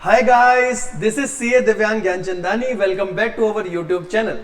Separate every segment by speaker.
Speaker 1: Hi guys, this is CA Divyang Gyanchandani. Welcome back to our YouTube channel.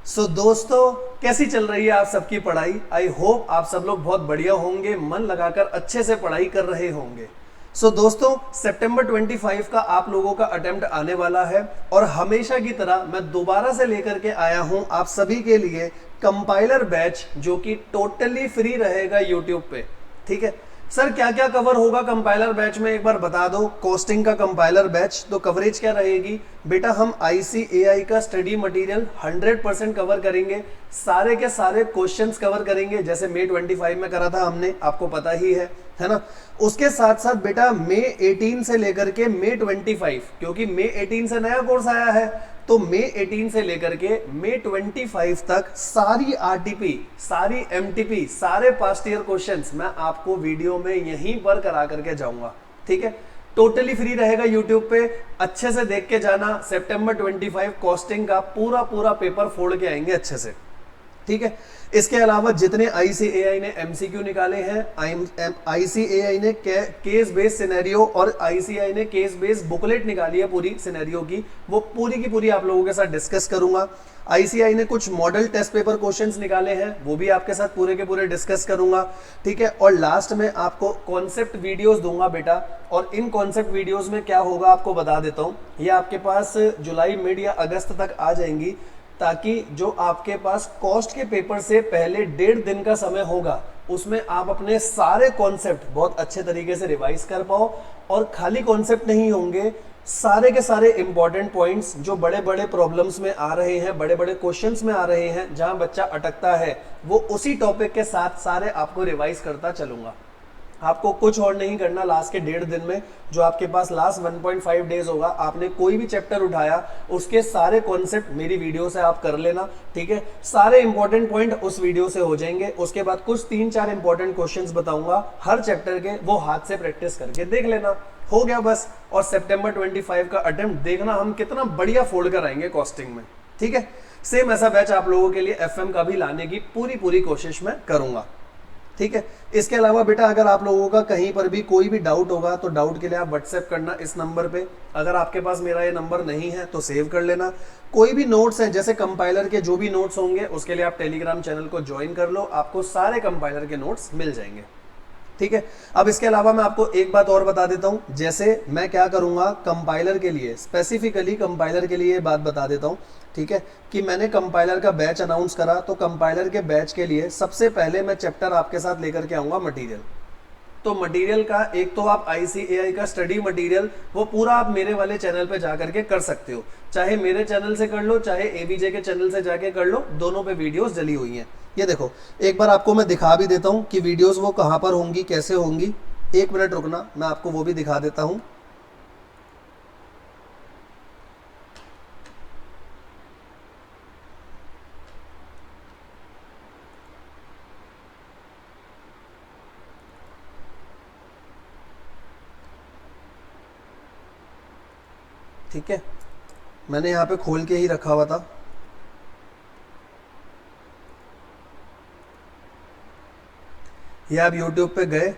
Speaker 1: So दोस्तों, कैसी चल रही है आप सबकी पढ़ाई? आई होप आप सब लोग बहुत बढ़िया होंगे, मन लगाकर अच्छे से पढ़ाई कर रहे होंगे. सो दोस्तों, सितंबर 25 का आप लोगों का अटेम्प्ट आने वाला है और हमेशा की तरह मैं दोबारा से लेकर के आया हूं आप सभी के लिए कंपाइलर बैच, जो कि टोटली फ्री रहेगा यूट्यूब पे. ठीक है सर, क्या क्या कवर होगा कंपाइलर बैच में एक बार बता दो. कॉस्टिंग का कंपाइलर बैच, तो कवरेज क्या रहेगी बेटा? हम ICAI का स्टडी मटेरियल 100% कवर करेंगे. सारे के सारे क्वेश्चंस कवर करेंगे, जैसे मई 25 में करा था हमने, आपको पता ही है ना. उसके साथ साथ बेटा मई 18 से लेकर के मई 25, क्योंकि मई 18 से नया कोर्स आया है, तो मई 18 से लेकर के मई 25 तक सारी RTP, सारी MTP, सारे पास्ट ईयर क्वेश्चंस मैं आपको वीडियो में यहीं पर करा करके जाऊंगा. ठीक है, टोटली फ्री रहेगा यूट्यूब पे. अच्छे से देख के जाना. सितंबर 25 कॉस्टिंग का पूरा पेपर फोड़ के आएंगे अच्छे से. ठीक है, इसके अलावा जितने ICAI ने MCQ निकाले हैं, ICAI ने केस बेस्ड सिनेरियो और ICAI ने केस बेस्ड बुकलेट निकाली है पूरी सिनेरियो की, वो पूरी की पूरी आप लोगों के साथ डिस्कस करूंगा. ICAI ने कुछ मॉडल टेस्ट पेपर क्वेश्चंस निकाले हैं, वो भी आपके साथ पूरे के पूरे डिस्कस करूंगा. ठीक है, और लास्ट में आपको कॉन्सेप्ट वीडियोस दूंगा बेटा, और इन कॉन्सेप्ट वीडियोस में क्या होगा आपको बता देता हूं. ये आपके पास जुलाई मिड या अगस्त तक आ जाएंगी, ताकि जो आपके पास कॉस्ट के पेपर से पहले 1.5 दिन का समय होगा, उसमें आप अपने सारे कॉन्सेप्ट बहुत अच्छे तरीके से रिवाइज कर पाओ. और खाली कॉन्सेप्ट नहीं होंगे, सारे के सारे इंपॉर्टेंट पॉइंट्स जो बड़े बड़े प्रॉब्लम्स में आ रहे हैं, बड़े बड़े क्वेश्चंस में आ रहे हैं, जहां बच्चा अटकता है, वो उसी टॉपिक के साथ सारे आपको रिवाइज करता चलूंगा. आपको कुछ और नहीं करना. लास्ट के 1.5 दिन में जो आपके पास लास्ट 1.5 डेज होगा, आपने कोई भी चैप्टर उठाया, उसके सारे कॉन्सेप्ट मेरी वीडियो से आप कर लेना. ठीक है, सारे इंपॉर्टेंट पॉइंट उस वीडियो से हो जाएंगे. उसके बाद कुछ 3-4 इंपॉर्टेंट क्वेश्चंस बताऊंगा हर चैप्टर के, वो हाथ से प्रैक्टिस करके देख लेना. हो गया बस. और सितंबर 25 का अटेम्प्ट देखना हम कितना बढ़िया फोल्ड कर आएंगे कॉस्टिंग में. ठीक है, सेम ऐसा बैच आप लोगों के लिए FM का भी लाने की पूरी कोशिश मैं करूंगा. ठीक है, इसके अलावा बेटा अगर आप लोगों का कहीं पर भी कोई भी डाउट होगा, तो डाउट के लिए आप व्हाट्सएप करना इस नंबर पे. अगर आपके पास मेरा ये नंबर नहीं है तो सेव कर लेना. कोई भी नोट्स हैं, जैसे कंपाइलर के जो भी नोट्स होंगे, उसके लिए आप टेलीग्राम चैनल को ज्वाइन कर लो, आपको सारे कंपाइलर के नोट्स मिल जाएंगे. ठीक है, अब इसके अलावा मैं आपको एक बात और बता देता हूं. जैसे मैं क्या करूंगा कंपाइलर के लिए, स्पेसिफिकली कंपाइलर के लिए ये बात बता देता हूं. ठीक है, कि मैंने कंपाइलर का बैच अनाउंस करा, तो कंपाइलर के बैच के लिए सबसे पहले मैं चैप्टर आपके साथ लेकर के आऊंगा मटेरियल. तो मटेरियल का एक तो आप ICAI का स्टडी मटेरियल, वो पूरा आप मेरे वाले चैनल पे जाकर के कर सकते हो. चाहे मेरे चैनल से कर लो, चाहे ABJ के चैनल से जाके कर लो, दोनों पे वीडियोस डली हुई हैं. ये देखो, एक बार आपको मैं दिखा भी देता हूं कि वीडियोस वो कहां पर होंगी, कैसे होंगी. 1 मिनट रुकना, मैं आपको वो भी दिखा देता हूं. ठीक है, मैंने यहाँ पे खोल के ही रखा हुआ था. ये आप YouTube पे गए,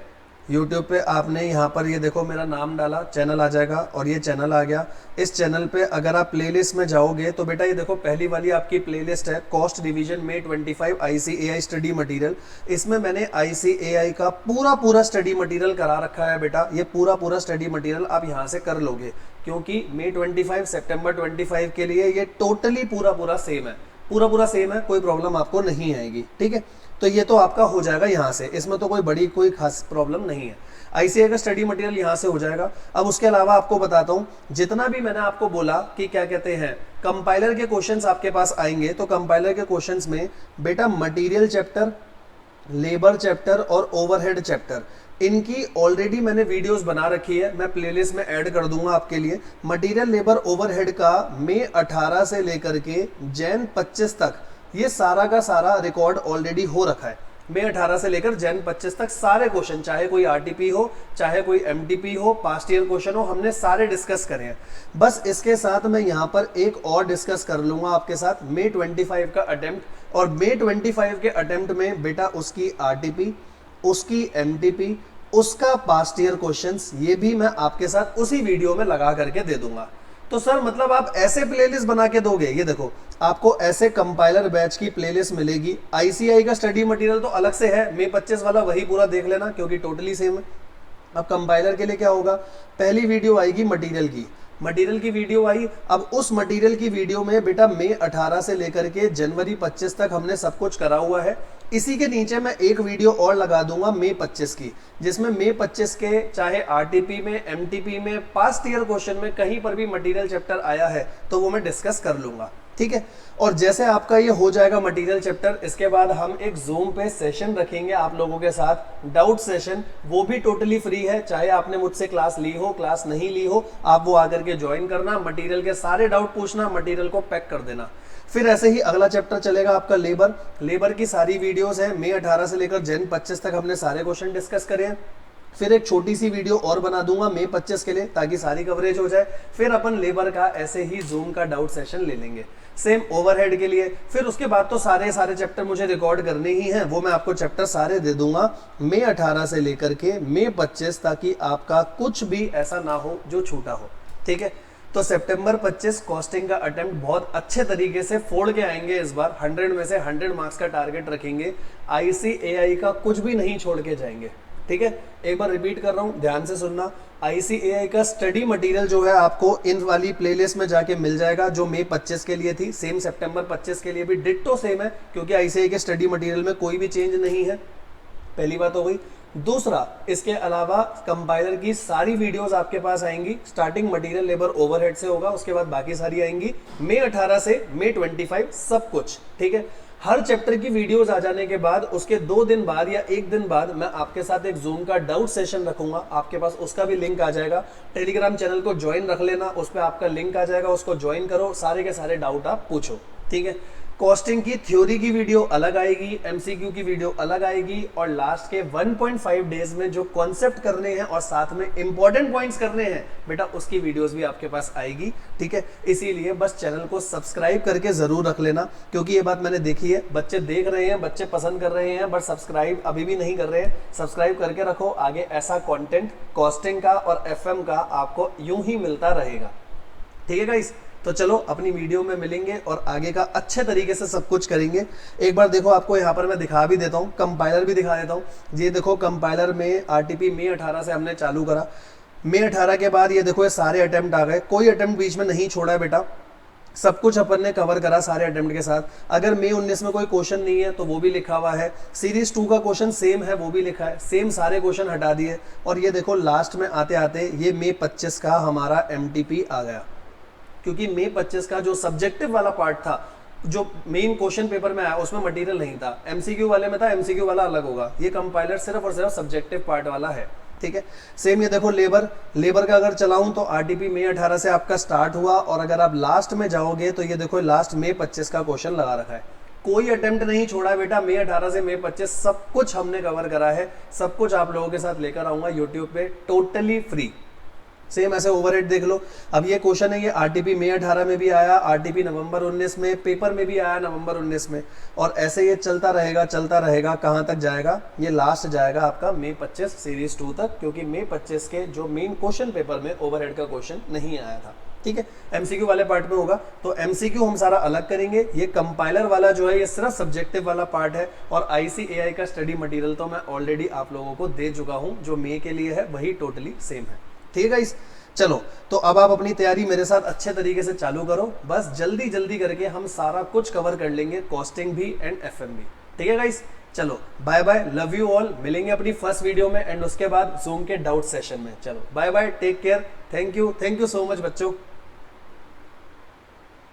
Speaker 1: YouTube पे आपने यहाँ पर ये देखो मेरा नाम डाला, चैनल आ जाएगा, और ये चैनल आ गया. इस चैनल पे अगर आप प्लेलिस्ट में जाओगे, तो बेटा ये देखो पहली वाली आपकी प्लेलिस्ट है, कॉस्ट डिवीजन मई 25 ICAI स्टडी मटेरियल. इसमें मैंने ICAI का पूरा स्टडी मटेरियल करा रखा है बेटा. ये पूरा स्टडी मटेरियल आप यहाँ से कर लोगे, क्योंकि मई 25 सितंबर 25 के लिए ये टोटली पूरा सेम है. पूरा सेम है, कोई प्रॉब्लम आपको नहीं आएगी. ठीक है, तो ये तो आपका हो जाएगा यहाँ से, इसमें तो कोई खास प्रॉब्लम नहीं है. ICAI का स्टडी मटेरियल यहाँ से हो जाएगा. अब उसके अलावा आपको बताता हूँ, जितना भी मैंने आपको बोला कि क्या कहते हैं कंपाइलर के क्वेश्चंस आपके पास आएंगे, तो कंपाइलर के क्वेश्चंस में बेटा मटेरियल चैप्टर, लेबर चैप्टर और ओवरहेड चैप्टर, इनकी ऑलरेडी मैंने वीडियोस बना रखी है, मैं प्लेलिस्ट में ऐड कर दूंगा आपके लिए. मटेरियल, लेबर, ओवरहेड का मई 18 से लेकर के जैन 25 तक ये सारा का सारा रिकॉर्ड ऑलरेडी हो रखा है. मई 18 से लेकर जैन 25 तक सारे क्वेश्चन, चाहे कोई RTP हो, चाहे कोई MTP हो, पास्ट ईयर क्वेश्चन हो, हमने सारे डिस्कस करे हैं. बस इसके साथ मैं यहाँ पर एक और डिस्कस कर लूंगा आपके साथ, मई 25 का अटेम्प्ट. और मई 25 के अटेम्प्ट में बेटा उसकी RTP, उसकी MTP, उसका पास्ट ईयर क्वेश्चंस ये भी मैं आपके साथ उसी वीडियो में लगा करके दे दूंगा। तो सर मतलब आप ऐसे प्लेलिस्ट बना के दोगे? ये देखो आपको ऐसे कंपाइलर बैच की प्लेलिस्ट मिलेगी। आईसीआई का स्टडी मटेरियल तो अलग से है, मई 25 वाला वही पूरा देख लेना क्योंकि टोटली सेम है। अब कंपाइलर के लिए क्या होगा, पहली वीडियो आएगी मटेरियल की वीडियो आई। अब उस मटेरियल की वीडियो में बेटा मई 18 से लेकर के जनवरी 25 तक हमने सब कुछ करा हुआ है। इसी के नीचे मैं एक वीडियो और लगा दूंगा मई 25 की, जिसमें मई 25 के चाहे आरटीपी में, एमटीपी में, पास्ट ईयर क्वेश्चन में कहीं पर भी मटेरियल चैप्टर आया है तो वो मैं डिस्कस कर लूंगा, ठीक है। और जैसे आपका ये हो जाएगा मटेरियल चैप्टर, इसके बाद हम एक जूम पे सेशन रखेंगे आप लोगों के साथ, डाउट सेशन। वो भी टोटली फ्री है, चाहे आपने मुझसे क्लास ली हो, क्लास नहीं ली हो, आप वो आकर के ज्वाइन करना, मटेरियल के सारे डाउट पूछना, मटेरियल को पैक कर देना। फिर ऐसे ही अगला चैप्टर चलेगा आपका लेबर की सारी वीडियोस है, मई 18 से लेकर जन 25 तक हमने सारे क्वेश्चन डिस्कस करे हैं। फिर एक छोटी सी वीडियो और बना दूंगा मई 25 के लिए ताकि सारी कवरेज हो जाए। फिर अपन लेबर का ऐसे ही जूम का डाउट सेशन ले लेंगे, सेम ओवरहेड के लिए। फिर उसके बाद तो सारे चैप्टर मुझे रिकॉर्ड करने ही हैं, वो मैं आपको चैप्टर सारे दे दूंगा मई 18 से लेकर के मई 25, ताकि आपका कुछ भी ऐसा ना हो जो छूटा हो, ठीक है। तो सितंबर 25 कॉस्टिंग का अटेम्प्ट बहुत अच्छे तरीके से फोड़ के आएंगे इस बार। 100 में से 100 मार्क्स का टारगेट रखेंगे, आईसीएआई का कुछ भी नहीं छोड़ के जाएंगे, ठीक है। एक बार रिपीट कर रहा हूं, ध्यान से सुनना। आईसीएआई का स्टडी मटेरियल जो है आपको इन वाली प्लेलिस्ट में जाके मिल जाएगा, जो मई 25 के लिए थी, सेम सितंबर 25 के लिए भी डिट्टो सेम है, क्योंकि आईसीएआई के स्टडी मटेरियल में कोई भी चेंज नहीं है। पहली बात हो गई। दूसरा, इसके अलावा कंपाइलर की सारी वीडियोस आपके पास आएंगी। स्टार्टिंग मटेरियल लेबर ओवरहेड से होगा, उसके बाद बाकी सारी आएंगी मई 18 से मई 25, सब कुछ, ठीक है। हर चैप्टर की वीडियोस आ जाने के बाद उसके 2 दिन बाद या 1 दिन बाद मैं आपके साथ एक जूम का डाउट सेशन रखूंगा, आपके पास उसका भी लिंक आ जाएगा। टेलीग्राम चैनल को ज्वाइन रख लेना, उस पर आपका लिंक आ जाएगा, उसको ज्वाइन करो, सारे के सारे डाउट आप पूछो, ठीक है। कॉस्टिंग की थ्योरी की वीडियो अलग आएगी, एमसीक्यू की वीडियो अलग आएगी, और लास्ट के 1.5 डेज में जो कॉन्सेप्ट करने हैं और साथ में इंपॉर्टेंट पॉइंट्स करने हैं बेटा, उसकी वीडियोस भी आपके पास आएगी, ठीक है। इसीलिए बस चैनल को सब्सक्राइब करके जरूर रख लेना, क्योंकि ये बात मैंने देखी है, बच्चे देख रहे हैं, बच्चे पसंद कर रहे हैं, बट सब्सक्राइब अभी भी नहीं कर रहे हैं। सब्सक्राइब करके रखो, आगे ऐसा कॉन्टेंट कॉस्टिंग का और एफएम का आपको यूं ही मिलता रहेगा, ठीक है गाइस। तो चलो अपनी वीडियो में मिलेंगे और आगे का अच्छे तरीके से सब कुछ करेंगे। एक बार देखो, आपको यहाँ पर मैं दिखा भी देता हूँ, कंपाइलर भी दिखा देता हूँ। ये देखो कंपाइलर में आरटीपी मई 18 से हमने चालू करा। मई 18 के बाद ये देखो ये सारे अटेम्प्ट आ गए, कोई अटेम्प्ट बीच में नहीं छोड़ा है बेटा, सब कुछ अपन ने कवर करा सारे अटेम्प्ट के साथ। अगर मई 19 में कोई क्वेश्चन नहीं है तो वो भी लिखा हुआ है, सीरीज 2 का क्वेश्चन सेम है वो भी लिखा है, सेम सारे क्वेश्चन हटा दिए। और ये देखो लास्ट में आते आते ये मई 25 का हमारा एमटीपी आ गया, क्योंकि मई 25 का जो सब्जेक्टिव वाला पार्ट था, जो मेन क्वेश्चन पेपर में आया, उसमें मटेरियल नहीं था, एमसीक्यू वाले में था, एमसीक्यू वाला अलग होगा। ये कंपाइलर सिर्फ और सिर्फ सब्जेक्टिव पार्ट वाला है, ठीक है। सेम ये देखो लेबर का अगर चलाऊं तो आरटीपी मई 18 से आपका स्टार्ट हुआ, और अगर आप लास्ट में जाओगे तो ये देखो लास्ट मई 25 का क्वेश्चन लगा रखा है। कोई अटेम्प्ट नहीं छोड़ा बेटा, मई 18 से मई 25 सब कुछ हमने कवर करा है, सब कुछ आप लोगों के साथ लेकर आऊंगा यूट्यूब पे टोटली फ्री। सेम ऐसे ओवरहेड देख लो। अब ये क्वेश्चन है, ये आरटीपी मई 18 में भी आया, आरटीपी नवंबर 19 में, पेपर में भी आया नवंबर 19 में, और ऐसे ये चलता रहेगा। कहाँ तक जाएगा? ये लास्ट जाएगा आपका मई 25 सीरीज 2 तक, क्योंकि मई 25 के जो मेन क्वेश्चन पेपर में ओवरहेड का क्वेश्चन नहीं आया था, ठीक है। एमसीक्यू वाले पार्ट में होगा, तो एमसीक्यू हम सारा अलग करेंगे। ये कंपाइलर वाला जो है ये सिर्फ सब्जेक्टिव वाला पार्ट है, और आईसीएआई का स्टडी मटेरियल तो मैं ऑलरेडी आप लोगों को दे चुका हूं, जो मई के लिए है वही टोटली सेम है, ठीक है गाइस। चलो, तो अब आप अपनी तैयारी मेरे साथ अच्छे तरीके से चालू करो, बस जल्दी करके हम सारा कुछ कवर कर लेंगे, कॉस्टिंग भी एंड एफएम भी, ठीक है गाइस। चलो bye bye, love you all, मिलेंगे अपनी फर्स्ट वीडियो में एंड उसके बाद जूम के डाउट सेशन में। चलो bye bye, take care, thank you so much बच्चों।